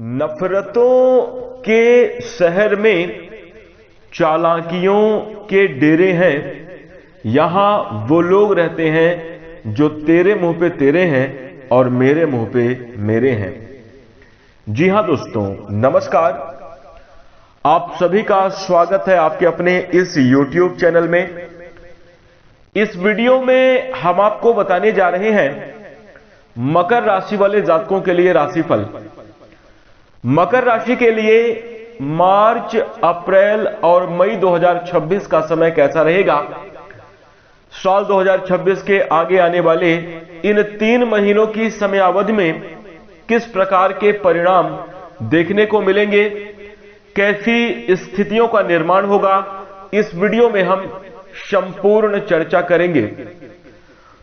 नफरतों के शहर में चालाकियों के डेरे हैं। यहां वो लोग रहते हैं जो तेरे मुंह पे तेरे हैं और मेरे मुंह पे मेरे हैं। जी हां दोस्तों, नमस्कार। आप सभी का स्वागत है आपके अपने इस YouTube चैनल में। इस वीडियो में हम आपको बताने जा रहे हैं मकर राशि वाले जातकों के लिए राशिफल। मकर राशि के लिए मार्च, अप्रैल और मई 2026 का समय कैसा रहेगा। साल 2026 के आगे आने वाले इन 3 महीनों की समयावधि में किस प्रकार के परिणाम देखने को मिलेंगे, कैसी स्थितियों का निर्माण होगा, इस वीडियो में हम संपूर्ण चर्चा करेंगे।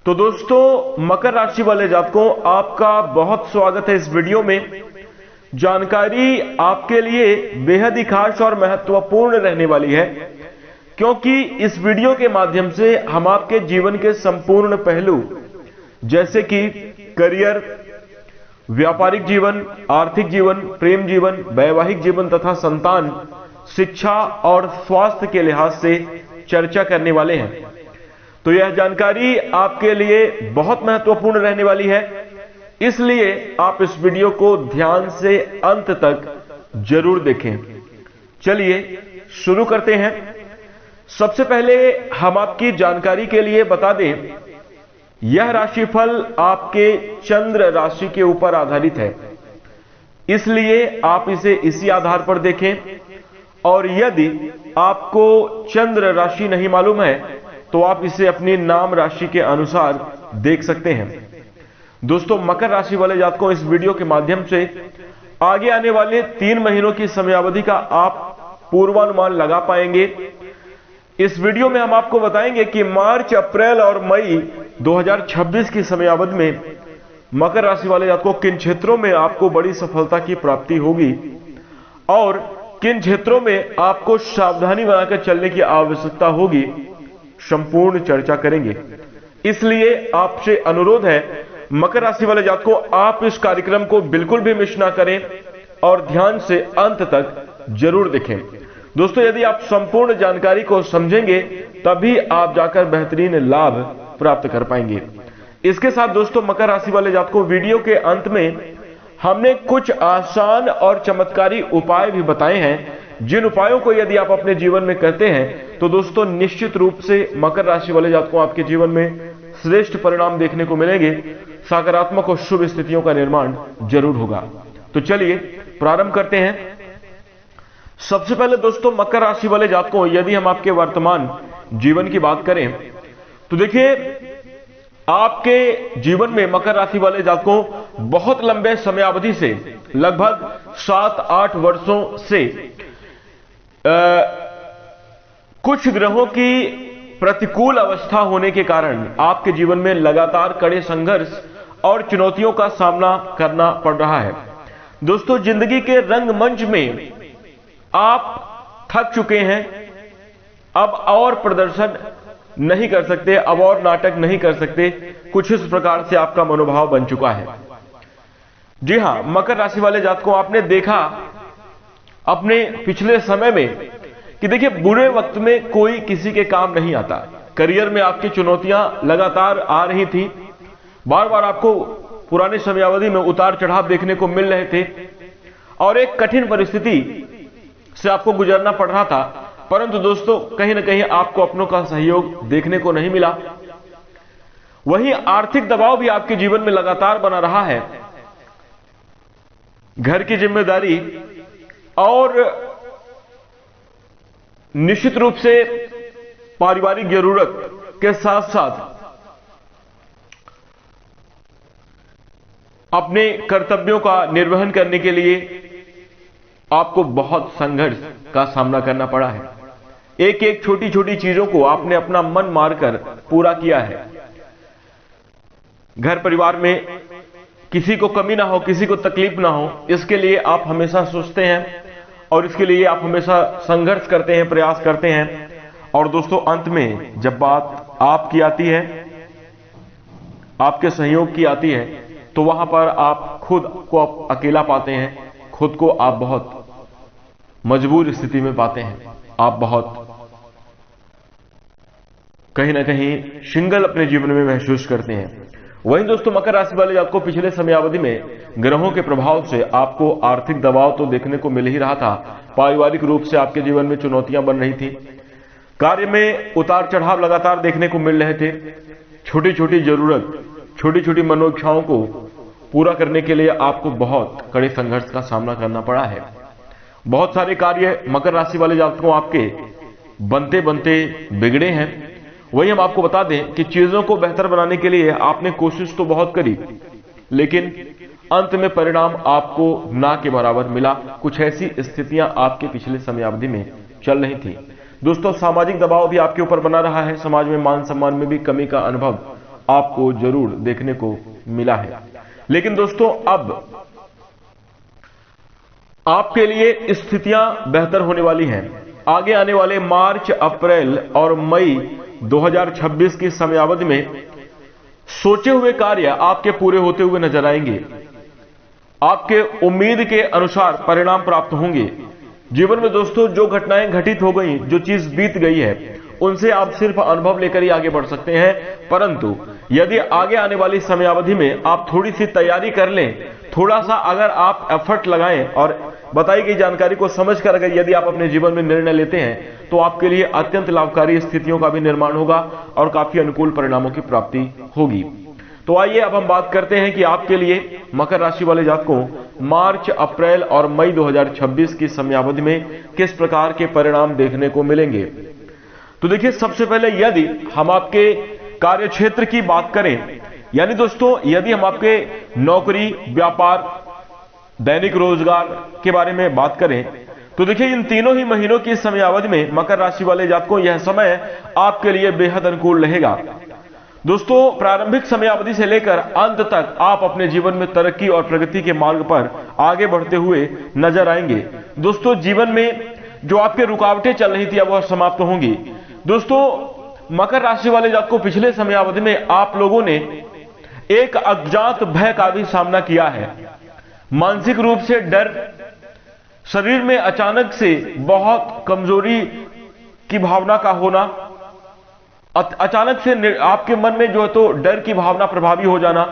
तो दोस्तों, मकर राशि वाले जातकों, आपका बहुत स्वागत है इस वीडियो में। जानकारी आपके लिए बेहद ही खास और महत्वपूर्ण रहने वाली है, क्योंकि इस वीडियो के माध्यम से हम आपके जीवन के संपूर्ण पहलू जैसे कि करियर, व्यापारिक जीवन, आर्थिक जीवन, प्रेम जीवन, वैवाहिक जीवन तथा संतान, शिक्षा और स्वास्थ्य के लिहाज से चर्चा करने वाले हैं। तो यह जानकारी आपके लिए बहुत महत्वपूर्ण रहने वाली है, इसलिए आप इस वीडियो को ध्यान से अंत तक जरूर देखें। चलिए शुरू करते हैं। सबसे पहले हम आपकी जानकारी के लिए बता दें, यह राशिफल आपके चंद्र राशि के ऊपर आधारित है, इसलिए आप इसे इसी आधार पर देखें। और यदि आपको चंद्र राशि नहीं मालूम है तो आप इसे अपनी नाम राशि के अनुसार देख सकते हैं। दोस्तों, मकर राशि वाले जातकों, इस वीडियो के माध्यम से आगे आने वाले 3 महीनों की समयावधि का आप पूर्वानुमान लगा पाएंगे। इस वीडियो में हम आपको बताएंगे कि मार्च, अप्रैल और मई 2026 की समयावधि में मकर राशि वाले जातकों किन क्षेत्रों में आपको बड़ी सफलता की प्राप्ति होगी और किन क्षेत्रों में आपको सावधानी बनाकर चलने की आवश्यकता होगी। संपूर्ण चर्चा करेंगे, इसलिए आपसे अनुरोध है मकर राशि वाले जातकों, आप इस कार्यक्रम को बिल्कुल भी मिस ना करें और ध्यान से अंत तक जरूर देखें। दोस्तों, यदि आप संपूर्ण जानकारी को समझेंगे तभी आप जाकर बेहतरीन लाभ प्राप्त कर पाएंगे। इसके साथ दोस्तों, मकर राशि वाले जातकों, वीडियो के अंत में हमने कुछ आसान और चमत्कारी उपाय भी बताए हैं, जिन उपायों को यदि आप अपने जीवन में करते हैं तो दोस्तों निश्चित रूप से मकर राशि वाले जातकों आपके जीवन में श्रेष्ठ परिणाम देखने को मिलेंगे, सकारात्मक और शुभ स्थितियों का निर्माण जरूर होगा। तो चलिए प्रारंभ करते हैं। सबसे पहले दोस्तों, मकर राशि वाले जातकों, यदि हम आपके वर्तमान जीवन की बात करें तो देखिए, आपके जीवन में मकर राशि वाले जातकों बहुत लंबे समयावधि से, लगभग 7-8 वर्षों से कुछ ग्रहों की प्रतिकूल अवस्था होने के कारण आपके जीवन में लगातार कड़े संघर्ष और चुनौतियों का सामना करना पड़ रहा है। दोस्तों, जिंदगी के रंगमंच में आप थक चुके हैं, अब और प्रदर्शन नहीं कर सकते, अब और नाटक नहीं कर सकते, कुछ इस प्रकार से आपका मनोभाव बन चुका है। जी हां, मकर राशि वाले जातकों, आपने देखा अपने पिछले समय में कि देखिए, बुरे वक्त में कोई किसी के काम नहीं आता। करियर में आपकी चुनौतियां लगातार आ रही थी, बार बार आपको पुरानी समयावधि में उतार चढ़ाव देखने को मिल रहे थे और एक कठिन परिस्थिति से आपको गुजरना पड़ रहा था, परंतु दोस्तों कहीं ना कहीं आपको अपनों का सहयोग देखने को नहीं मिला। वहीं आर्थिक दबाव भी आपके जीवन में लगातार बना रहा है। घर की जिम्मेदारी और निश्चित रूप से पारिवारिक जरूरत के साथ साथ अपने कर्तव्यों का निर्वहन करने के लिए आपको बहुत संघर्ष का सामना करना पड़ा है। एक एक छोटी छोटी चीजों को आपने अपना मन मारकर पूरा किया है। घर परिवार में किसी को कमी ना हो, किसी को तकलीफ ना हो, इसके लिए आप हमेशा सोचते हैं और इसके लिए आप हमेशा संघर्ष करते हैं, प्रयास करते हैं। और दोस्तों, अंत में जब बात आपकी आती है, आपके सहयोग की आती है, तो वहां पर आप खुद को अकेला पाते हैं, खुद को आप बहुत मजबूर स्थिति में पाते हैं, आप बहुत कहीं ना कहीं सिंगल अपने जीवन में महसूस करते हैं। वहीं दोस्तों मकर राशि वाले जातकों को पिछले समयावधि में ग्रहों के प्रभाव से आपको आर्थिक दबाव तो देखने को मिल ही रहा था, पारिवारिक रूप से आपके जीवन में चुनौतियां बन रही थी, कार्य में उतार चढ़ाव लगातार देखने को मिल रहे थे, छोटी छोटी जरूरत, छोटी छोटी मनोइच्छाओं को पूरा करने के लिए आपको बहुत कड़े संघर्ष का सामना करना पड़ा है। बहुत सारे कार्य मकर राशि वाले जातकों आपके बनते बनते बिगड़े हैं। वही हम आपको बता दें कि चीजों को बेहतर बनाने के लिए आपने कोशिश तो बहुत करी, लेकिन अंत में परिणाम आपको ना के बराबर मिला। कुछ ऐसी स्थितियां आपके पिछले समयावधि में चल रही थी। दोस्तों सामाजिक दबाव भी आपके ऊपर बना रहा है, समाज में मान सम्मान में भी कमी का अनुभव आपको जरूर देखने को मिला है। लेकिन दोस्तों अब आपके लिए स्थितियां बेहतर होने वाली हैं। आगे आने वाले मार्च, अप्रैल और मई 2026 की समयावधि में सोचे हुए कार्य आपके पूरे होते हुए नजर आएंगे। आपके उम्मीद के अनुसार परिणाम प्राप्त होंगे। जीवन में दोस्तों जो घटनाएं घटित हो गई, जो चीज बीत गई है, उनसे आप सिर्फ अनुभव लेकर ही आगे बढ़ सकते हैं। परंतु यदि आगे आने वाली समयावधि में आप थोड़ी सी तैयारी कर लें, थोड़ा सा अगर आप एफर्ट लगाएं और बताई गई जानकारी को समझकर अगर यदि आप अपने जीवन में निर्णय लेते हैं तो आपके लिए अत्यंत लाभकारी स्थितियों का भी निर्माण होगा और काफी अनुकूल परिणामों की प्राप्ति होगी। तो आइए अब हम बात करते हैं कि आपके लिए मकर राशि वाले जातकों मार्च, अप्रैल और मई 2026 की समयावधि में किस प्रकार के परिणाम देखने को मिलेंगे। तो देखिए, सबसे पहले यदि हम आपके कार्य क्षेत्र की बात करें, यानी दोस्तों यदि हम आपके नौकरी, व्यापार, दैनिक रोजगार के बारे में बात करें तो देखिए इन तीनों ही महीनों की समयावधि में मकर राशि वाले जातकों यह समय आपके लिए बेहद अनुकूल रहेगा। दोस्तों प्रारंभिक समयावधि से लेकर अंत तक आप अपने जीवन में तरक्की और प्रगति के मार्ग पर आगे बढ़ते हुए नजर आएंगे। दोस्तों जीवन में जो आपके रुकावटें चल रही थी अब वह समाप्त होंगी। दोस्तों मकर राशि वाले जातकों पिछले समयावधि में आप लोगों ने एक अज्ञात भय का भी सामना किया है। मानसिक रूप से डर, शरीर में अचानक से बहुत कमजोरी की भावना का होना, अचानक से आपके मन में जो है तो डर की भावना प्रभावी हो जाना,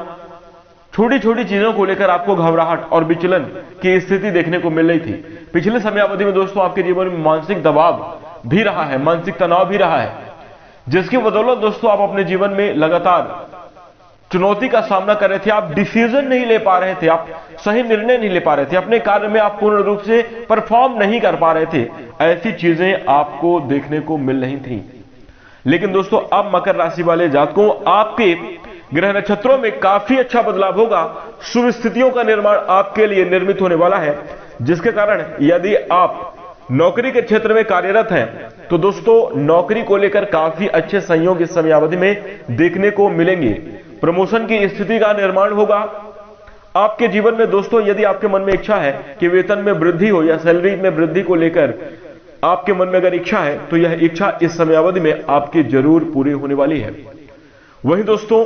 छोटी छोटी चीजों को लेकर आपको घबराहट और विचलन की स्थिति देखने को मिल रही थी। पिछले समयावधि में दोस्तों आपके जीवन में मानसिक दबाव भी रहा है, मानसिक तनाव भी रहा है, जिसकी बदौलत दोस्तों आप अपने जीवन में लगातार चुनौती का सामना कर रहे थे। आप डिसीजन नहीं ले पा रहे थे, आप सही निर्णय नहीं ले पा रहे थे, अपने कार्य में आप पूर्ण रूप से परफॉर्म नहीं कर पा रहे थे। ऐसी चीजें आपको देखने को मिल रही थी। लेकिन दोस्तों अब मकर राशि वाले जातकों आपके ग्रह नक्षत्रों में काफी अच्छा बदलाव होगा। शुभ स्थितियों का निर्माण आपके लिए निर्मित होने वाला है, जिसके कारण यदि आप नौकरी के क्षेत्र में कार्यरत हैं तो दोस्तों नौकरी को लेकर काफी अच्छे संयोग इस समयावधि में देखने को मिलेंगे। प्रमोशन की स्थिति का निर्माण होगा आपके जीवन में। दोस्तों यदि आपके मन में इच्छा है कि वेतन में वृद्धि हो या सैलरी में वृद्धि को लेकर आपके मन में अगर इच्छा है तो यह इच्छा इस समयावधि में आपकी जरूर पूरी होने वाली है। वहीं दोस्तों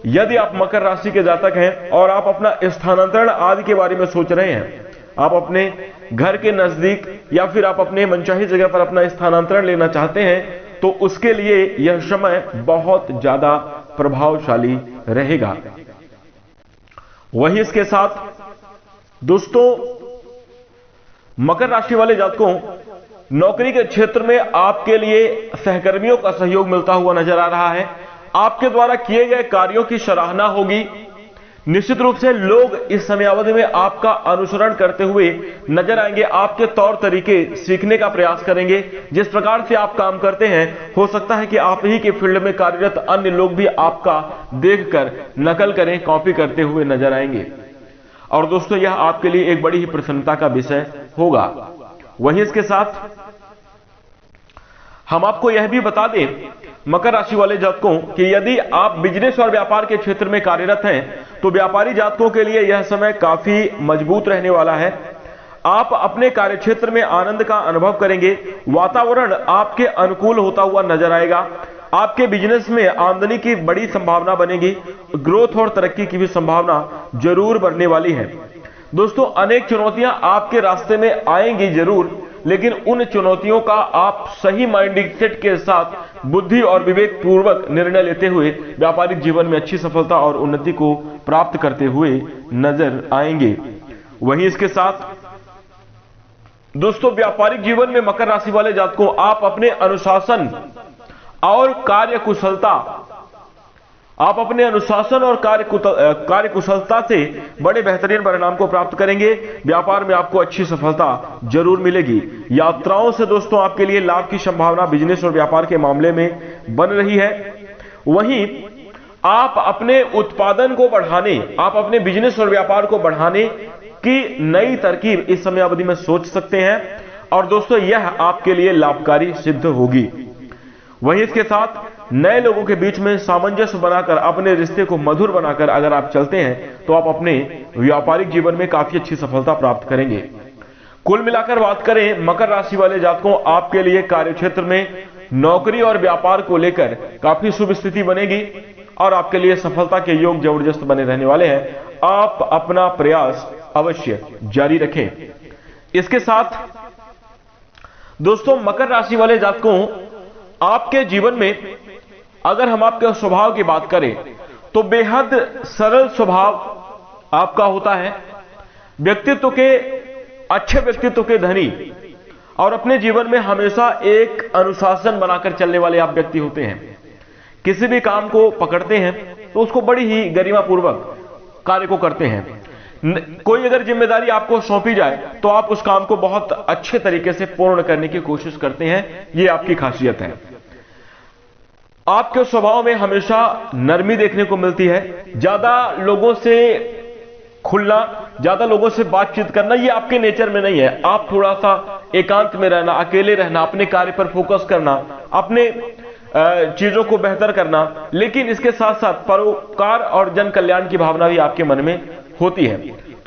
यदि आप मकर राशि के जातक हैं और आप अपना स्थानांतरण आदि के बारे में सोच रहे हैं, आप अपने घर के नजदीक या फिर आप अपने मनचाही जगह पर अपना स्थानांतरण लेना चाहते हैं तो उसके लिए यह समय बहुत ज्यादा प्रभावशाली रहेगा। वहीं इसके साथ दोस्तों मकर राशि वाले जातकों नौकरी के क्षेत्र में आपके लिए सहकर्मियों का सहयोग मिलता हुआ नजर आ रहा है। आपके द्वारा किए गए कार्यों की सराहना होगी। निश्चित रूप से लोग इस समयावधि में आपका अनुसरण करते हुए नजर आएंगे, आपके तौर तरीके सीखने का प्रयास करेंगे। जिस प्रकार से आप काम करते हैं हो सकता है कि आप ही के फील्ड में कार्यरत अन्य लोग भी आपका देखकर नकल करें, कॉपी करते हुए नजर आएंगे और दोस्तों यह आपके लिए एक बड़ी ही प्रसन्नता का विषय होगा। वहीं इसके साथ हम आपको यह भी बता दें मकर राशि वाले जातकों कि यदि आप बिजनेस और व्यापार के क्षेत्र में कार्यरत हैं तो व्यापारी जातकों के लिए यह समय काफी मजबूत रहने वाला है। आप अपने कार्यक्षेत्र में आनंद का अनुभव करेंगे। वातावरण आपके अनुकूल होता हुआ नजर आएगा। आपके बिजनेस में आमदनी की बड़ी संभावना बनेगी। ग्रोथ और तरक्की की भी संभावना जरूर बढ़ने वाली है। दोस्तों अनेक चुनौतियां आपके रास्ते में आएंगी जरूर, लेकिन उन चुनौतियों का आप सही माइंडसेट के साथ बुद्धि और विवेक पूर्वक निर्णय लेते हुए व्यापारिक जीवन में अच्छी सफलता और उन्नति को प्राप्त करते हुए नजर आएंगे। वहीं इसके साथ दोस्तों व्यापारिक जीवन में मकर राशि वाले जातकों, आप अपने अनुशासन और कार्यकुशलता से बड़े बेहतरीन परिणाम को प्राप्त करेंगे। व्यापार में आपको अच्छी सफलता जरूर मिलेगी। यात्राओं से दोस्तों आपके लिए लाभ की संभावना बिजनेस और व्यापार के मामले में बन रही है। वहीं आप अपने उत्पादन को बढ़ाने, आप अपने बिजनेस और व्यापार को बढ़ाने की नई तरकीब इस समय अवधि में सोच सकते हैं और दोस्तों यह आपके लिए लाभकारी सिद्ध होगी। वहीं इसके साथ नए लोगों के बीच में सामंजस्य बनाकर, अपने रिश्ते को मधुर बनाकर अगर आप चलते हैं तो आप अपने व्यापारिक जीवन में काफी अच्छी सफलता प्राप्त करेंगे। कुल मिलाकर बात करें मकर राशि वाले जातकों, आपके लिए कार्यक्षेत्र में नौकरी और व्यापार को लेकर काफी शुभ स्थिति बनेगी और आपके लिए सफलता के योग जबरदस्त बने रहने वाले हैं। आप अपना प्रयास अवश्य जारी रखें। इसके साथ दोस्तों मकर राशि वाले जातकों, आपके जीवन में अगर हम आपके स्वभाव की बात करें तो बेहद सरल स्वभाव आपका होता है। अच्छे व्यक्तित्व के धनी और अपने जीवन में हमेशा एक अनुशासन बनाकर चलने वाले आप व्यक्ति होते हैं। किसी भी काम को पकड़ते हैं तो उसको बड़ी ही गरिमापूर्वक कार्य को करते हैं। कोई अगर जिम्मेदारी आपको सौंपी जाए तो आप उस काम को बहुत अच्छे तरीके से पूर्ण करने की कोशिश करते हैं। यह आपकी खासियत है। आपके स्वभाव में हमेशा नरमी देखने को मिलती है। ज्यादा लोगों से खुलना, ज्यादा लोगों से बातचीत करना, यह आपके नेचर में नहीं है। आप थोड़ा सा एकांत में रहना, अकेले रहना, अपने कार्य पर फोकस करना, अपने चीजों को बेहतर करना, लेकिन इसके साथ साथ परोपकार और जन कल्याण की भावना भी आपके मन में होती है।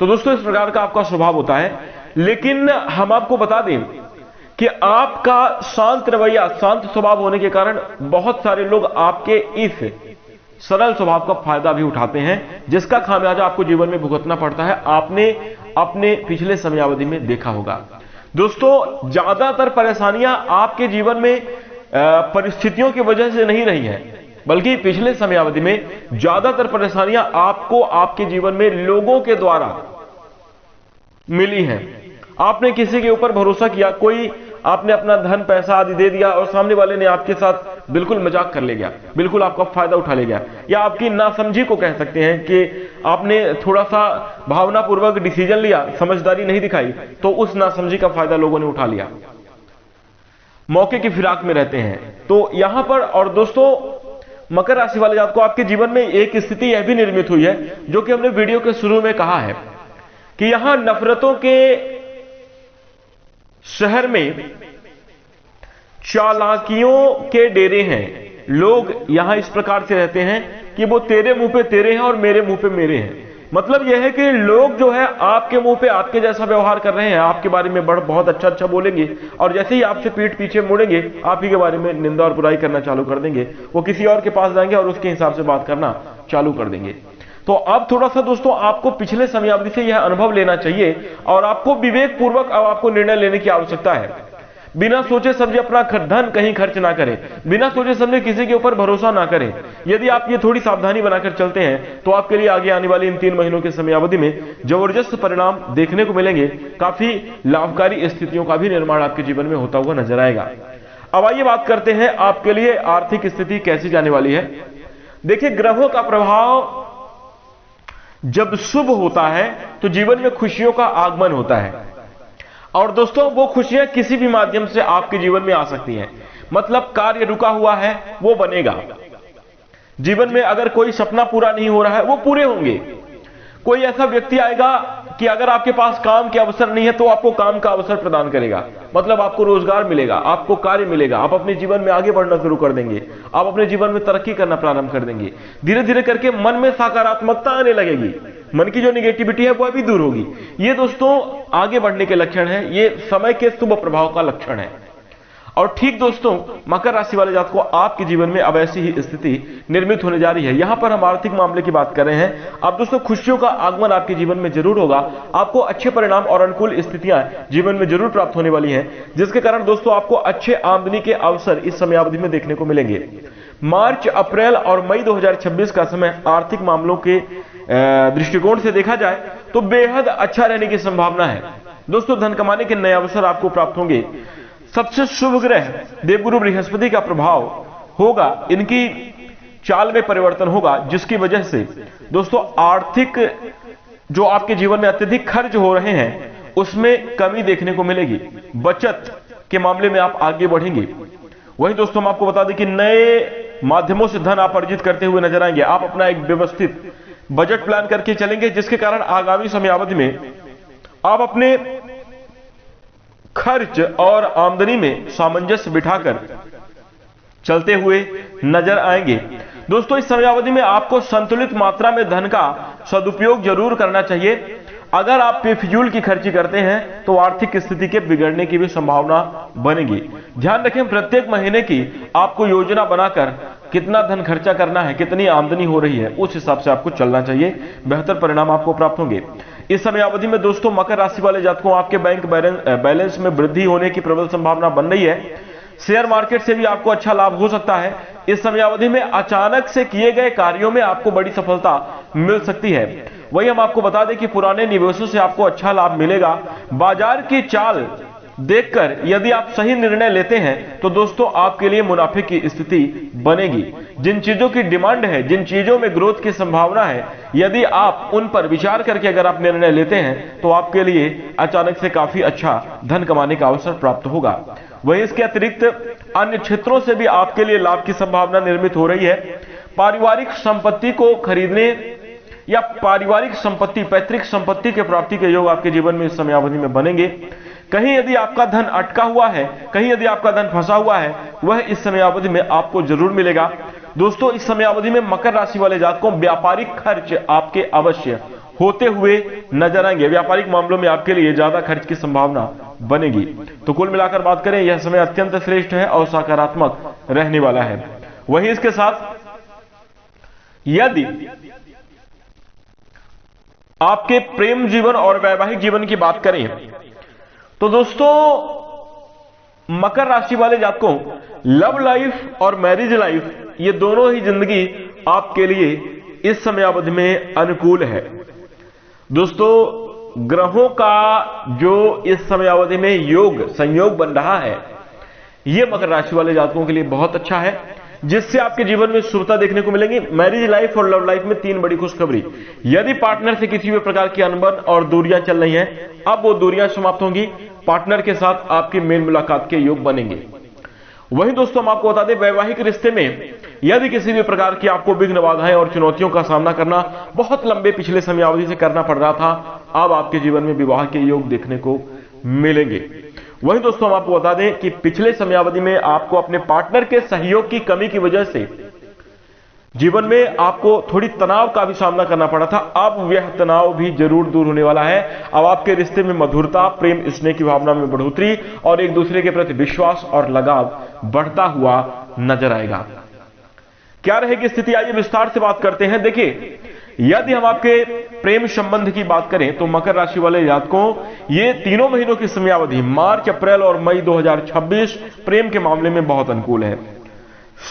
तो दोस्तों इस प्रकार का आपका स्वभाव होता है। लेकिन हम आपको बता दें कि आपका शांत रवैया, शांत स्वभाव होने के कारण बहुत सारे लोग आपके इस सरल स्वभाव का फायदा भी उठाते हैं, जिसका खामियाजा आपको जीवन में भुगतना पड़ता है। आपने अपने पिछले समयावधि में देखा होगा। दोस्तों ज्यादातर परेशानियां आपके जीवन में परिस्थितियों की वजह से नहीं रही हैं, बल्कि पिछले समयावधि में ज्यादातर परेशानियां आपको आपके जीवन में लोगों के द्वारा मिली हैं। आपने किसी के ऊपर भरोसा किया, आपने अपना धन पैसा आदि दे दिया और सामने वाले ने आपके साथ बिल्कुल मजाक कर ले गया, बिल्कुल आपका फायदा उठा ले गया, या आपकी नासमझी को कह सकते हैं कि आपने थोड़ा सा भावनापूर्वक डिसीजन लिया, समझदारी नहीं दिखाई, तो उस नासमझी का फायदा लोगों ने उठा लिया। मौके की फिराक में रहते हैं तो यहां पर। और दोस्तों मकर राशि वाले जातकों को आपके जीवन में एक स्थिति यह भी निर्मित हुई है, जो कि हमने वीडियो के शुरू में कहा है कि यहां नफरतों के शहर में चालाकियों के डेरे हैं। लोग यहां इस प्रकार से रहते हैं कि वो तेरे मुंह पे तेरे हैं और मेरे मुंह पे मेरे हैं। मतलब यह है कि लोग जो है आपके मुंह पे आपके जैसा व्यवहार कर रहे हैं, आपके बारे में बहुत अच्छा अच्छा बोलेंगे और जैसे ही आपसे पीठ पीछे मुड़ेंगे आप ही के बारे में निंदा और बुराई करना चालू कर देंगे। वो किसी और के पास जाएंगे और उसके हिसाब से बात करना चालू कर देंगे। तो अब थोड़ा सा दोस्तों आपको पिछले समयावधि से यह अनुभव लेना चाहिए और आपको विवेक पूर्वक अब आपको निर्णय लेने की आवश्यकता है। बिना सोचे समझे अपना धन कहीं खर्च ना करें, बिना सोचे समझे किसी के ऊपर भरोसा ना करें। यदि आप ये थोड़ी सावधानी बनाकर चलते हैं तो आपके लिए आगे आने वाली इन 3 महीनों के समयावधि में जबरदस्त परिणाम देखने को मिलेंगे। काफी लाभकारी स्थितियों का भी निर्माण आपके जीवन में होता हुआ नजर आएगा। अब आइए बात करते हैं आपके लिए आर्थिक स्थिति कैसी जाने वाली है। देखिए ग्रहों का प्रभाव जब शुभ होता है तो जीवन में खुशियों का आगमन होता है और दोस्तों वो खुशियां किसी भी माध्यम से आपके जीवन में आ सकती हैं। मतलब कार्य रुका हुआ है वो बनेगा, जीवन में अगर कोई सपना पूरा नहीं हो रहा है वो पूरे होंगे। कोई ऐसा व्यक्ति आएगा कि अगर आपके पास काम के अवसर नहीं है तो आपको काम का अवसर प्रदान करेगा। मतलब आपको रोजगार मिलेगा, आपको कार्य मिलेगा, आप अपने जीवन में आगे बढ़ना शुरू कर देंगे, आप अपने जीवन में तरक्की करना प्रारंभ कर देंगे। धीरे धीरे करके मन में सकारात्मकता आने लगेगी, मन की जो निगेटिविटी है वो भी दूर होगी। ये दोस्तों आगे बढ़ने के लक्षण है, ये समय के शुभ प्रभाव का लक्षण है। और ठीक दोस्तों, मकर राशि वाले जातकों, आपके जीवन में अब ऐसी ही स्थिति निर्मित होने जा रही है। यहां पर हम आर्थिक मामले की बात कर रहे हैं। अब दोस्तों, खुशियों का आगमन आपके जीवन में जरूर होगा। आपको अच्छे परिणाम और अनुकूल स्थितियां जीवन में जरूर प्राप्त होने वाली हैं, जिसके कारण दोस्तों आपको अच्छे आमदनी के अवसर इस समयावधि में देखने को मिलेंगे। मार्च, अप्रैल और मई 2026 का समय आर्थिक मामलों के दृष्टिकोण से देखा जाए तो बेहद अच्छा रहने की संभावना है। दोस्तों, धन कमाने के नए अवसर आपको प्राप्त होंगे। सबसे शुभ ग्रह देवगुरु बृहस्पति का प्रभाव होगा, इनकी चाल में परिवर्तन होगा, जिसकी वजह से दोस्तों आर्थिक जो आपके जीवन में अत्यधिक खर्च हो रहे हैं उसमें कमी देखने को मिलेगी। बचत के मामले में आप आगे बढ़ेंगे। वही दोस्तों, हम आपको बता दें कि नए माध्यमों से धन आप अर्जित करते हुए नजर आएंगे। आप अपना एक व्यवस्थित बजट प्लान करके चलेंगे, जिसके कारण आगामी समयावधि में आप अपने खर्च और आमदनी में सामंजस्य बिठाकर चलते हुए नजर आएंगे। दोस्तों, इस समयावधि में आपको संतुलित मात्रा में धन का सदुपयोग जरूर करना चाहिए। अगर आप बेफिजूल की खर्ची करते हैं तो आर्थिक स्थिति के बिगड़ने की भी संभावना बनेगी। ध्यान रखें, प्रत्येक महीने की आपको योजना बनाकर कितना धन खर्चा करना है, कितनी आमदनी हो रही है, उस हिसाब से आपको चलना चाहिए। बेहतर परिणाम आपको प्राप्त होंगे। इस समयावधि में दोस्तों मकर राशि वाले जातकों, आपके बैंक बैलेंस में वृद्धि होने की प्रबल संभावना बन रही है। शेयर मार्केट से भी आपको अच्छा लाभ हो सकता है। इस समयावधि में अचानक से किए गए कार्यों में आपको बड़ी सफलता मिल सकती है। वही हम आपको बता दें कि पुराने निवेशों से आपको अच्छा लाभ मिलेगा। बाजार की चाल देखकर यदि आप सही निर्णय लेते हैं तो दोस्तों आपके लिए मुनाफे की स्थिति बनेगी। जिन चीजों की डिमांड है, जिन चीजों में ग्रोथ की संभावना है, यदि आप उन पर विचार करके अगर आप निर्णय लेते हैं तो आपके लिए अचानक से काफी अच्छा धन कमाने का अवसर प्राप्त होगा। वहीं इसके अतिरिक्त अन्य क्षेत्रों से भी आपके लिए लाभ की संभावना निर्मित हो रही है। पारिवारिक संपत्ति को खरीदने या पारिवारिक संपत्ति, पैतृक संपत्ति के प्राप्ति के योग आपके जीवन में इस समयावधि में बनेंगे। कहीं यदि आपका धन अटका हुआ है, कहीं यदि आपका धन फंसा हुआ है, वह इस समयावधि में आपको जरूर मिलेगा। दोस्तों, इस समयावधि में मकर राशि वाले जातकों व्यापारिक खर्च आपके अवश्य होते हुए नजर आएंगे। व्यापारिक मामलों में आपके लिए ज्यादा खर्च की संभावना बनेगी। तो कुल मिलाकर बात करें, यह समय अत्यंत श्रेष्ठ है और सकारात्मक रहने वाला है। वहीं इसके साथ यदि आपके प्रेम जीवन और वैवाहिक जीवन की बात करें तो दोस्तों मकर राशि वाले जातकों लव लाइफ और मैरिज लाइफ ये दोनों ही जिंदगी आपके लिए इस समयावधि में अनुकूल है। दोस्तों, ग्रहों का जो इस समयावधि में योग संयोग बन रहा है, यह मकर राशि वाले जातकों के लिए बहुत अच्छा है, जिससे आपके जीवन में शुभता देखने को मिलेगी। मैरिज लाइफ और लव लाइफ में तीन बड़ी खुशखबरी। यदि पार्टनर से किसी भी प्रकार की अनबन और दूरियां चल रही हैं, अब वो दूरियां समाप्त होंगी। पार्टनर के साथ आपकी मेल मुलाकात के योग बनेंगे। वहीं दोस्तों हम आपको बता दें, वैवाहिक रिश्ते में यदि किसी भी प्रकार की आपको विघ्न, बाधाएं और चुनौतियों का सामना करना बहुत लंबे पिछले समयावधि से करना पड़ रहा था, अब आपके जीवन में विवाह के योग देखने को मिलेंगे। वहीं दोस्तों हम आपको बता दें कि पिछले समयावधि में आपको अपने पार्टनर के सहयोग की कमी की वजह से जीवन में आपको थोड़ी तनाव का भी सामना करना पड़ा था। अब यह तनाव भी जरूर दूर होने वाला है। अब आपके रिश्ते में मधुरता, प्रेम, स्नेह की भावना में बढ़ोतरी और एक दूसरे के प्रति विश्वास और लगाव बढ़ता हुआ नजर आएगा। क्या रहेगी स्थिति, आइए विस्तार से बात करते हैं। देखिए, यदि हम आपके प्रेम संबंध की बात करें तो मकर राशि वाले जातकों ये तीनों महीनों की समयावधि मार्च, अप्रैल और मई 2026 प्रेम के मामले में बहुत अनुकूल है।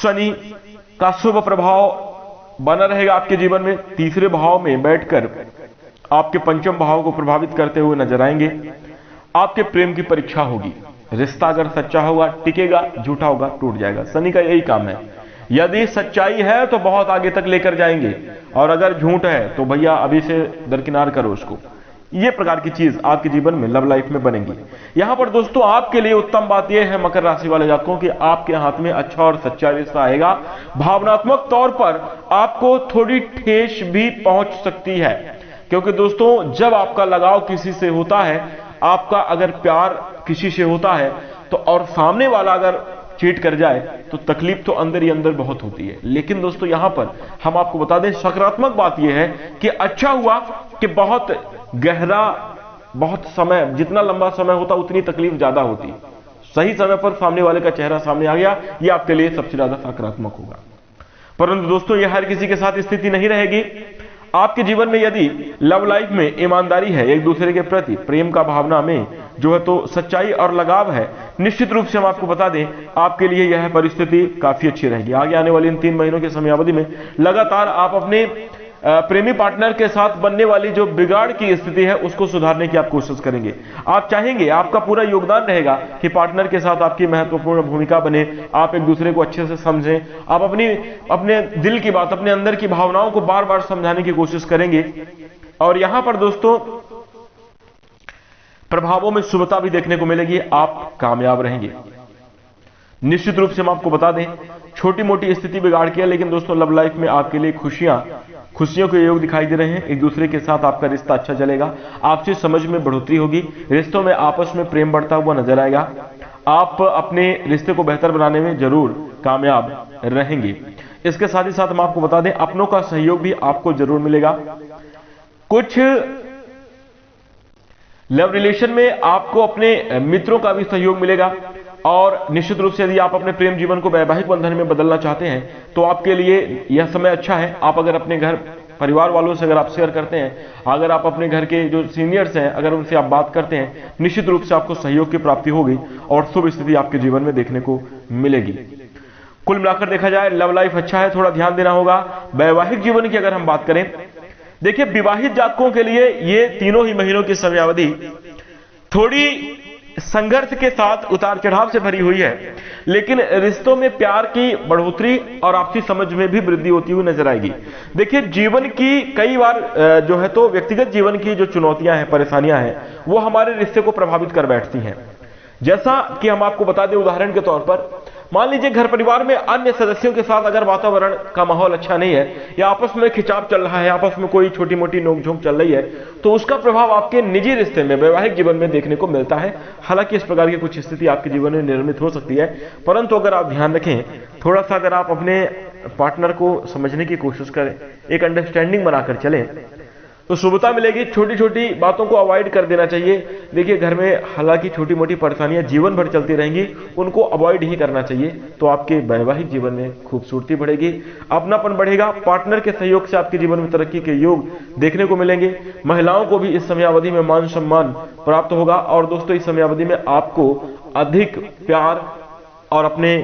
शनि का शुभ प्रभाव बना रहेगा आपके जीवन में। तीसरे भाव में बैठकर आपके पंचम भाव को प्रभावित करते हुए नजर आएंगे। आपके प्रेम की परीक्षा होगी। रिश्ता अगर सच्चा होगा टिकेगा, झूठा होगा टूट जाएगा। शनि का यही काम है। यदि सच्चाई है तो बहुत आगे तक लेकर जाएंगे, और अगर झूठ है तो भैया अभी से दरकिनार करो उसको। ये प्रकार की चीज आपके जीवन में लव लाइफ में बनेगी। यहां पर दोस्तों आपके लिए उत्तम बात यह है मकर राशि वाले जातकों कि आपके हाथ में अच्छा और सच्चा रिश्ता आएगा। भावनात्मक तौर पर आपको थोड़ी ठेस भी पहुंच सकती है, क्योंकि दोस्तों जब आपका लगाव किसी से होता है, आपका अगर प्यार किसी से होता है तो और सामने वाला अगर चीट कर जाए तो तकलीफ तो अंदर ही अंदर बहुत होती है। लेकिन दोस्तों यहां पर हम आपको बता दें, सकारात्मक बात यह है कि अच्छा हुआ कि बहुत गहरा, बहुत समय, जितना लंबा समय होता उतनी तकलीफ ज्यादा होती। सही समय पर सामने वाले का चेहरा सामने आ गया, ये आपके लिए सबसे ज्यादा सकारात्मक होगा। परंतु दोस्तों यह हर किसी के साथ स्थिति नहीं रहेगी। आपके जीवन में यदि लव लाइफ में ईमानदारी है, एक दूसरे के प्रति प्रेम का भावना में जो है तो सच्चाई और लगाव है, निश्चित रूप से हम आपको बता दें आपके लिए यह परिस्थिति काफी अच्छी रहेगी। आगे आने वाली इन 3 महीनों की समयावधि में लगातार आप अपने प्रेमी पार्टनर के साथ बनने वाली जो बिगाड़ की स्थिति है उसको सुधारने की आप कोशिश करेंगे। आप चाहेंगे, आपका पूरा योगदान रहेगा कि पार्टनर के साथ आपकी महत्वपूर्ण भूमिका बने, आप एक दूसरे को अच्छे से समझें, आप अपने दिल की बात, अपने अंदर की भावनाओं को बार बार समझाने की कोशिश करेंगे। और यहां पर दोस्तों प्रभावों में शुभता भी देखने को मिलेगी, आप कामयाब रहेंगे। निश्चित रूप से हम आपको बता दें छोटी मोटी स्थिति बिगाड़ के, लेकिन दोस्तों लव लाइफ में आपके लिए खुशियों के योग दिखाई दे रहे हैं। एक दूसरे के साथ आपका रिश्ता अच्छा चलेगा, आपसी समझ में बढ़ोतरी होगी, रिश्तों में आपस में प्रेम बढ़ता हुआ नजर आएगा। आप अपने रिश्ते को बेहतर बनाने में जरूर कामयाब रहेंगे। इसके साथ ही साथ हम आपको बता दें अपनों का सहयोग भी आपको जरूर मिलेगा। कुछ लव रिलेशन में आपको अपने मित्रों का भी सहयोग मिलेगा। और निश्चित रूप से यदि आप अपने प्रेम जीवन को वैवाहिक बंधन में बदलना चाहते हैं तो आपके लिए यह समय अच्छा है। आप अगर अपने घर परिवार वालों से अगर आप शेयर करते हैं, अगर आप अपने घर के जो सीनियर्स हैं अगर उनसे आप बात करते हैं, निश्चित रूप से आपको सहयोग की प्राप्ति होगी और शुभ स्थिति आपके जीवन में देखने को मिलेगी। कुल मिलाकर देखा जाए लव लाइफ अच्छा है, थोड़ा ध्यान देना होगा। वैवाहिक जीवन की अगर हम बात करें, देखिए विवाहित जातकों के लिए ये तीनों ही महीनों की समयावधि थोड़ी संघर्ष के साथ उतार चढ़ाव से भरी हुई है, लेकिन रिश्तों में प्यार की बढ़ोतरी और आपसी समझ में भी वृद्धि होती हुई नजर आएगी। देखिए जीवन की कई बार जो है तो व्यक्तिगत जीवन की जो चुनौतियां हैं, परेशानियां हैं, वो हमारे रिश्ते को प्रभावित कर बैठती हैं। जैसा कि हम आपको बता दें उदाहरण के तौर पर, मान लीजिए घर परिवार में अन्य सदस्यों के साथ अगर वातावरण का माहौल अच्छा नहीं है या आपस में खिंचाव चल रहा है, आपस में कोई छोटी मोटी नोकझोंक चल रही है, तो उसका प्रभाव आपके निजी रिश्ते में, वैवाहिक जीवन में देखने को मिलता है। हालांकि इस प्रकार की कुछ स्थिति आपके जीवन में निर्मित हो सकती है, परंतु अगर आप ध्यान रखें, थोड़ा सा अगर आप अपने पार्टनर को समझने की कोशिश करें, एक अंडरस्टैंडिंग बनाकर चलें, तो शुभता मिलेगी। छोटी छोटी बातों को अवॉइड कर देना चाहिए। देखिए घर में हालांकि छोटी मोटी परेशानियां जीवन भर चलती रहेंगी, उनको अवॉइड ही करना चाहिए, तो आपके वैवाहिक जीवन में खूबसूरती बढ़ेगी, अपनापन बढ़ेगा, पार्टनर के सहयोग से आपके जीवन में तरक्की के योग देखने को मिलेंगे। महिलाओं को भी इस समयावधि में मान सम्मान प्राप्त होगा और दोस्तों इस समयावधि में आपको अधिक प्यार और अपने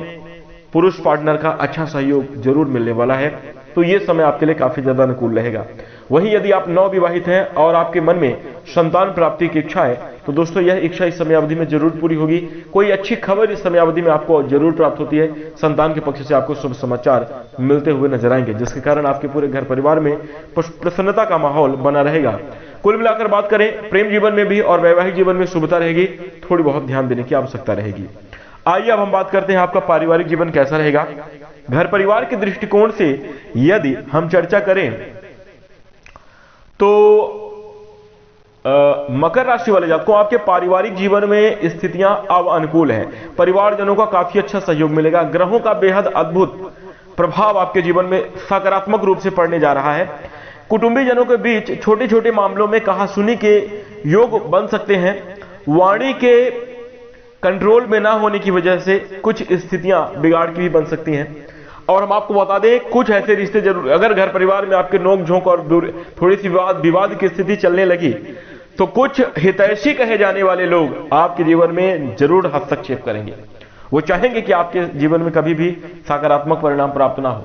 पुरुष पार्टनर का अच्छा सहयोग जरूर मिलने वाला है, तो यह समय आपके लिए काफी ज्यादा अनुकूल रहेगा। वहीं यदि आप नवविवाहित हैं और आपके मन में संतान प्राप्ति की इच्छा है, तो दोस्तों यह इच्छा इस समयावधि में जरूर पूरी होगी। कोई अच्छी खबर इस समयावधि में आपको जरूर प्राप्त होती है, संतान के पक्ष से आपको शुभ समाचार मिलते हुए नजर आएंगे, जिसके कारण आपके पूरे घर परिवार में प्रसन्नता का माहौल बना रहेगा। कुल मिलाकर बात करें प्रेम जीवन में भी और वैवाहिक जीवन में शुभता रहेगी, थोड़ी बहुत ध्यान देने की आवश्यकता रहेगी। आइए अब हम बात करते हैं आपका पारिवारिक जीवन कैसा रहेगा। घर परिवार के दृष्टिकोण से यदि हम चर्चा करें तो मकर राशि वाले जातकों आपके पारिवारिक जीवन में स्थितियां अब अनुकूल हैं। परिवारजनों का काफी अच्छा सहयोग मिलेगा। ग्रहों का बेहद अद्भुत प्रभाव आपके जीवन में सकारात्मक रूप से पड़ने जा रहा है। कुटुंबीजनों के बीच छोटे छोटे मामलों में कहासुनी के योग बन सकते हैं। वाणी के कंट्रोल में ना होने की वजह से कुछ स्थितियां बिगाड़ की भी बन सकती हैं। और हम आपको बता दें कुछ ऐसे रिश्ते जरूर, अगर घर परिवार में आपके नोक झोंक और थोड़ी सी विवाद की स्थिति चलने लगी, तो कुछ हितैषी कहे जाने वाले लोग आपके जीवन में जरूर हस्तक्षेप करेंगे। वो चाहेंगे कि आपके जीवन में कभी भी सकारात्मक परिणाम प्राप्त ना हो,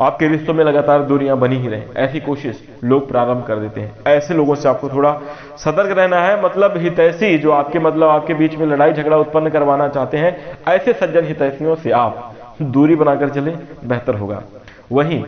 आपके रिश्तों में लगातार दूरियां बनी ही रहें, ऐसी कोशिश लोग प्रारंभ कर देते हैं। ऐसे लोगों से आपको थोड़ा सतर्क रहना है। मतलब हितैषी जो आपके बीच में लड़ाई झगड़ा उत्पन्न करवाना चाहते हैं, ऐसे सज्जन हितैषियों से आप दूरी बनाकर चले, बेहतर होगा। वहीं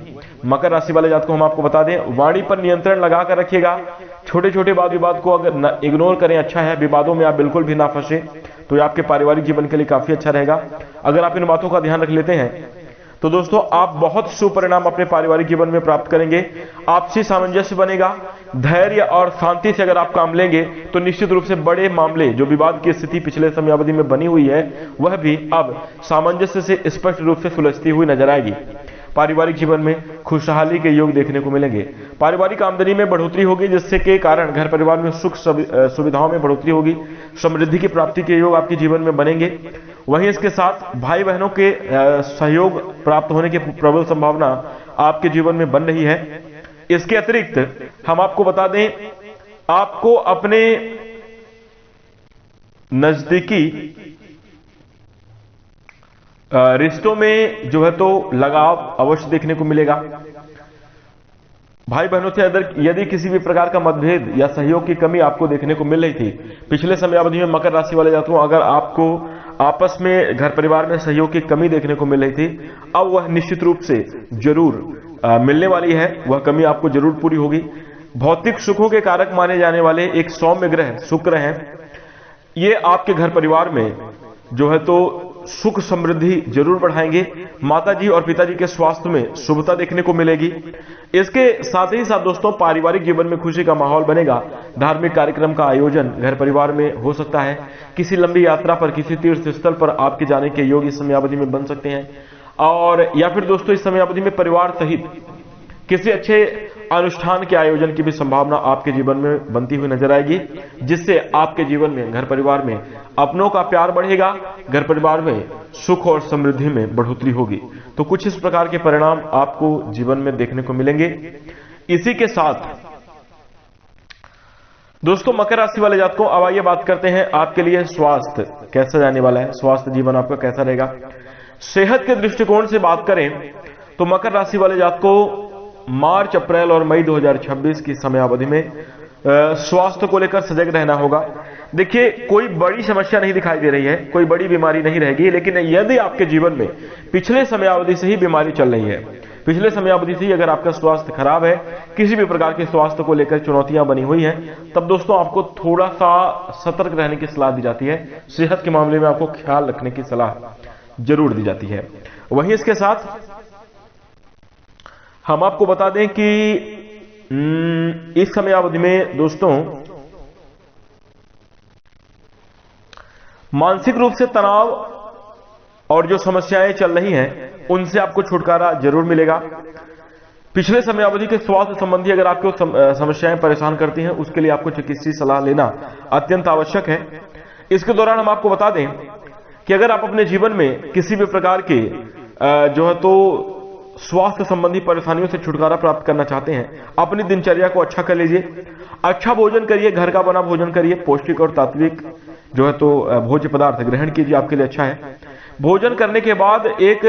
मकर राशि वाले जात को हम आपको बता दें वाणी पर नियंत्रण लगाकर रखिएगा। छोटे छोटे वाद विवाद को अगर इग्नोर करें अच्छा है, विवादों में आप बिल्कुल भी ना फंसे, तो ये आपके पारिवारिक जीवन के लिए काफी अच्छा रहेगा। अगर आप इन बातों का ध्यान रख लेते हैं तो दोस्तों आप बहुत शुभ परिणाम अपने पारिवारिक जीवन में प्राप्त करेंगे। आपसी सामंजस्य बनेगा। धैर्य और शांति से अगर आप काम लेंगे तो निश्चित रूप से बड़े मामले, जो विवाद की स्थिति पिछले समयावधि में बनी हुई है, वह भी अब सामंजस्य से स्पष्ट रूप से सुलझती हुई नजर आएगी। पारिवारिक जीवन में खुशहाली के योग देखने को मिलेंगे। पारिवारिक आमदनी में बढ़ोतरी होगी, जिससे के कारण घर परिवार में सुख सुविधाओं में बढ़ोतरी होगी। समृद्धि की प्राप्ति के योग आपके जीवन में बनेंगे। वहीं इसके साथ भाई बहनों के सहयोग प्राप्त होने की प्रबल संभावना आपके जीवन में बन रही है। इसके अतिरिक्त हम आपको बता दें, आपको अपने नजदीकी रिश्तों में जो है तो लगाव अवश्य देखने को मिलेगा। भाई बहनों से यदि किसी भी प्रकार का मतभेद या सहयोग की कमी आपको देखने को मिल रही थी पिछले समय अवधि में, मकर राशि वाले जातकों, अगर आपको आपस में घर परिवार में सहयोग की कमी देखने को मिल रही थी, अब वह निश्चित रूप से जरूर मिलने वाली है। वह कमी आपको जरूर पूरी होगी। भौतिक सुखों के कारक माने जाने वाले एक सौम्य ग्रह शुक्र हैं, ये आपके घर परिवार में जो है तो सुख समृद्धि जरूर बढ़ाएंगे। माताजी और पिताजी के स्वास्थ्य में शुभता देखने को मिलेगी। इसके साथ ही साथ दोस्तों, पारिवारिक जीवन में खुशी का माहौल बनेगा। धार्मिक कार्यक्रम का आयोजन घर परिवार में हो सकता है। किसी लंबी यात्रा पर, किसी तीर्थ स्थल पर आपके जाने के योग इस समयावधि में बन सकते हैं। और या फिर दोस्तों, इस समयावधि में परिवार सहित किसी अच्छे अनुष्ठान के आयोजन की भी संभावना आपके जीवन में बनती हुई नजर आएगी, जिससे आपके जीवन में, घर परिवार में अपनों का प्यार बढ़ेगा, घर परिवार में सुख और समृद्धि में बढ़ोतरी होगी। तो कुछ इस प्रकार के परिणाम आपको जीवन में देखने को मिलेंगे। इसी के साथ दोस्तों, मकर राशि वाले जातकों, अब आइए बात करते हैं आपके लिए स्वास्थ्य कैसा जाने वाला है। स्वास्थ्य जीवन आपका कैसा रहेगा। सेहत के दृष्टिकोण से बात करें तो मकर राशि वाले जातकों, मार्च, अप्रैल और मई 2026 की समयावधि में स्वास्थ्य को लेकर सजग रहना होगा। देखिए, कोई बड़ी समस्या नहीं दिखाई दे रही है, कोई बड़ी बीमारी नहीं रहेगी, लेकिन यदि आपके जीवन में पिछले समयावधि से ही बीमारी चल रही है, पिछले समयावधि से ही अगर आपका स्वास्थ्य खराब है, किसी भी प्रकार के स्वास्थ्य को लेकर चुनौतियां बनी हुई हैं, तब दोस्तों आपको थोड़ा सा सतर्क रहने की सलाह दी जाती है। सेहत के मामले में आपको ख्याल रखने की सलाह जरूर दी जाती है। वहीं इसके साथ हम आपको बता दें कि इस समयावधि में दोस्तों मानसिक रूप से तनाव और जो समस्याएं चल रही हैं उनसे आपको छुटकारा जरूर मिलेगा। पिछले समयावधि के स्वास्थ्य संबंधी अगर आपको समस्याएं परेशान करती हैं, उसके लिए आपको चिकित्सीय सलाह लेना अत्यंत आवश्यक है। इसके दौरान हम आपको बता दें कि अगर आप अपने जीवन में किसी भी प्रकार के जो है तो स्वास्थ्य संबंधी परेशानियों से छुटकारा प्राप्त करना चाहते हैं, अपनी दिनचर्या को अच्छा कर लीजिए। अच्छा भोजन करिए, घर का बना भोजन करिए, पौष्टिक और तात्विक जो है तो भोज्य पदार्थ ग्रहण कीजिए, आपके लिए अच्छा है। भोजन करने के बाद एक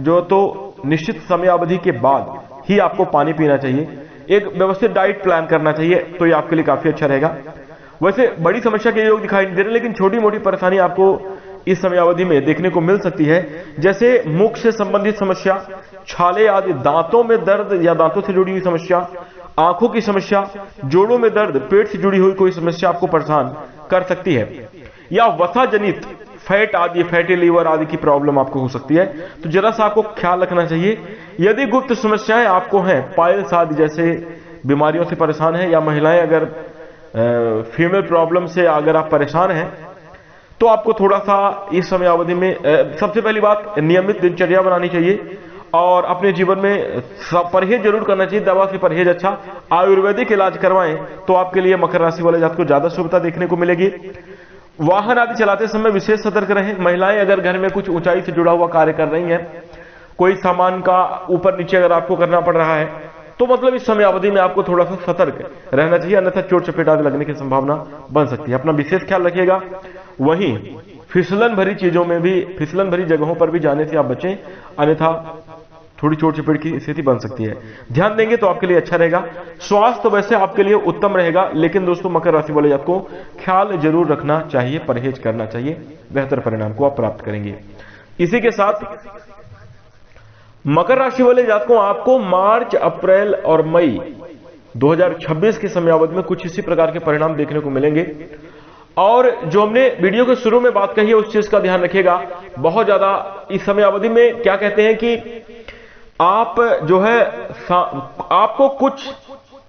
जो तो निश्चित समयावधि के बाद ही आपको पानी पीना चाहिए। एक व्यवस्थित डाइट प्लान करना चाहिए, तो ये आपके लिए काफी अच्छा रहेगा। वैसे बड़ी समस्या के योग दिखाई नहीं दे रहे, लेकिन छोटी मोटी परेशानी आपको इस समयावधि में देखने को मिल सकती है, जैसे मुख से संबंधित समस्या, छाले आदि, दांतों में दर्द या दांतों से जुड़ी हुई समस्या, आंखों की समस्या, जोड़ों में दर्द, पेट से जुड़ी हुई कोई समस्या आपको परेशान कर सकती है, या वसा जनित फैट आदि, फैटी लीवर आदि की प्रॉब्लम आपको हो सकती है। तो जरा सा आपको ख्याल रखना चाहिए। यदि गुप्त समस्याएं आपको हैं, पाइल्स आदि जैसे बीमारियों से परेशान है, या महिलाएं अगर फीमेल प्रॉब्लम से अगर आप परेशान हैं, तो आपको थोड़ा सा इस समयावधि में सबसे पहली बात नियमित दिनचर्या बनानी चाहिए और अपने जीवन में परहेज जरूर करना चाहिए। दवा से परहेज अच्छा, आयुर्वेदिक इलाज करवाएं तो आपके लिए मकर राशि वाले जातकों को ज्यादा शुभता देखने को मिलेगी। वाहन आदि चलाते समय विशेष सतर्क रहें। महिलाएं अगर घर में कुछ ऊंचाई से जुड़ा हुआ कार्य कर रही हैं, कोई सामान का ऊपर नीचे अगर आपको करना पड़ रहा है, तो मतलब इस समयावधि में आपको थोड़ा सा सतर्क रहना चाहिए, अन्यथा चोट चपेट आदि लगने की संभावना बन सकती है। अपना विशेष ख्याल रखिएगा। वहीं फिसलन भरी चीजों में भी, फिसलन भरी जगहों पर भी जाने से आप बचें, अन्यथा थोड़ी चोट चपेट की स्थिति बन सकती है। ध्यान देंगे तो आपके लिए अच्छा रहेगा। स्वास्थ्य वैसे आपके लिए उत्तम रहेगा, लेकिन दोस्तों मकर राशि वाले जातकों को ख्याल जरूर रखना चाहिए, परहेज करना चाहिए, बेहतर परिणाम को आप प्राप्त करेंगे। इसी के साथ मकर राशि वाले जातकों, आपको मार्च, अप्रैल और मई 2026 की समयावधि में कुछ इसी प्रकार के परिणाम देखने को मिलेंगे। और जो हमने वीडियो के शुरू में बात कही है उस चीज का ध्यान रखिएगा। बहुत ज्यादा इस समयावधि में क्या कहते हैं कि आप जो है आपको कुछ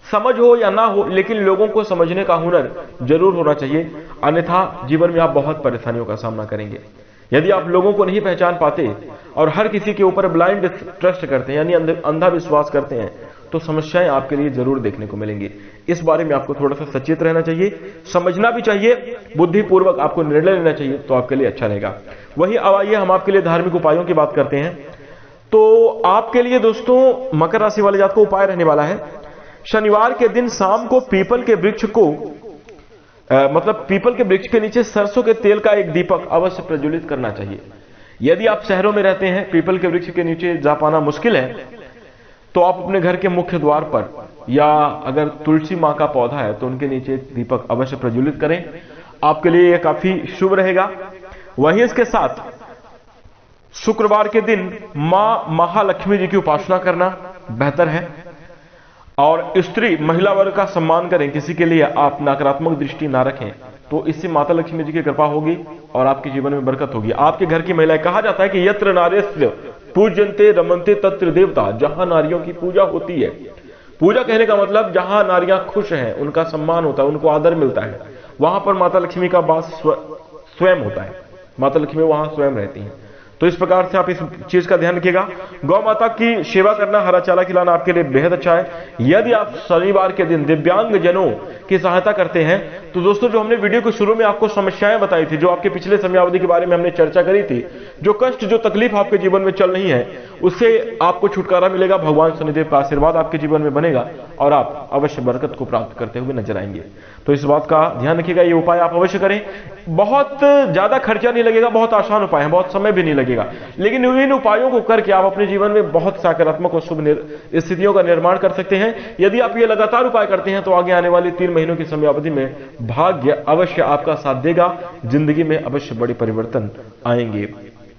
समझ हो या ना हो, लेकिन लोगों को समझने का हुनर जरूर होना चाहिए, अन्यथा जीवन में आप बहुत परेशानियों का सामना करेंगे। यदि आप लोगों को नहीं पहचान पाते और हर किसी के ऊपर ब्लाइंड ट्रस्ट करते हैं, यानी अंधा विश्वास करते हैं, तो समस्याएं आपके लिए जरूर देखने को मिलेंगी। इस बारे में आपको थोड़ा सा सचेत रहना चाहिए, समझना भी चाहिए, बुद्धिपूर्वक आपको निर्णय लेना चाहिए, तो आपके लिए अच्छा रहेगा। वही अब आइए हम आपके लिए धार्मिक उपायों की बात करते हैं। तो आपके लिए दोस्तों मकर राशि वाले जातकों को उपाय रहने वाला है, शनिवार के दिन शाम को पीपल के वृक्ष को पीपल के वृक्ष के नीचे सरसों के तेल का एक दीपक अवश्य प्रज्वलित करना चाहिए। यदि आप शहरों में रहते हैं, पीपल के वृक्ष के नीचे जा पाना मुश्किल है, तो आप अपने घर के मुख्य द्वार पर या अगर तुलसी मां का पौधा है तो उनके नीचे एक दीपक अवश्य प्रज्वलित करें, आपके लिए यह काफी शुभ रहेगा। वहीं इसके साथ शुक्रवार के दिन मां महालक्ष्मी जी की उपासना करना बेहतर है और स्त्री महिला वर्ग का सम्मान करें, किसी के लिए आप नकारात्मक दृष्टि ना रखें, तो इससे माता लक्ष्मी जी की कृपा होगी और आपके जीवन में बरकत होगी। आपके घर की महिलाएं, कहा जाता है कि यत्र नार्यस्य पूज्यन्ते रमन्ते तत्र देवता, जहां नारियों की पूजा होती है, पूजा कहने का मतलब जहां नारियां खुश हैं, उनका सम्मान होता है, उनको आदर मिलता है, वहां पर माता लक्ष्मी का वास स्वयं होता है, माता लक्ष्मी वहां स्वयं रहती हैं। तो इस प्रकार से आप इस चीज का ध्यान रखिएगा। गौ माता की सेवा करना, हरा चारा खिलाना आपके लिए बेहद अच्छा है। यदि आप शनिवार के दिन दिव्यांग जनों की सहायता करते हैं, तो दोस्तों जो हमने वीडियो के शुरू में आपको समस्याएं बताई थी, जो आपके पिछले समयावधि के बारे में हमने चर्चा करी थी, जो कष्ट जो तकलीफ आपके जीवन में चल रही है, उससे आपको छुटकारा मिलेगा, भगवान शनिदेव का आशीर्वाद आपके जीवन में बनेगा और आप अवश्य बरकत को प्राप्त करते हुए नजर आएंगे। तो इस बात का ध्यान रखिएगा, ये उपाय आप अवश्य करें। बहुत ज्यादा खर्चा नहीं लगेगा, बहुत आसान उपाय है, बहुत समय भी नहीं लगेगा, लेकिन इन उपायों को करके आप अपने जीवन में बहुत सकारात्मक और शुभ स्थितियों का निर्माण कर सकते हैं। यदि आप ये लगातार उपाय करते हैं तो आगे आने वाली 3 महीनों की समयावधि में भाग्य अवश्य आपका साथ देगा, जिंदगी में अवश्य बड़े परिवर्तन आएंगे।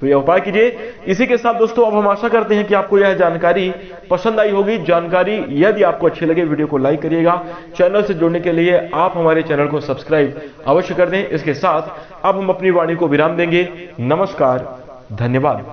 तो यह उपाय कीजिए। इसी के साथ दोस्तों अब हम आशा करते हैं कि आपको यह जानकारी पसंद आई होगी। जानकारी यदि आपको अच्छी लगे, वीडियो को लाइक करिएगा। चैनल से जुड़ने के लिए आप हमारे चैनल को सब्सक्राइब अवश्य कर दें। इसके साथ अब हम अपनी वाणी को विराम देंगे। नमस्कार, धन्यवाद।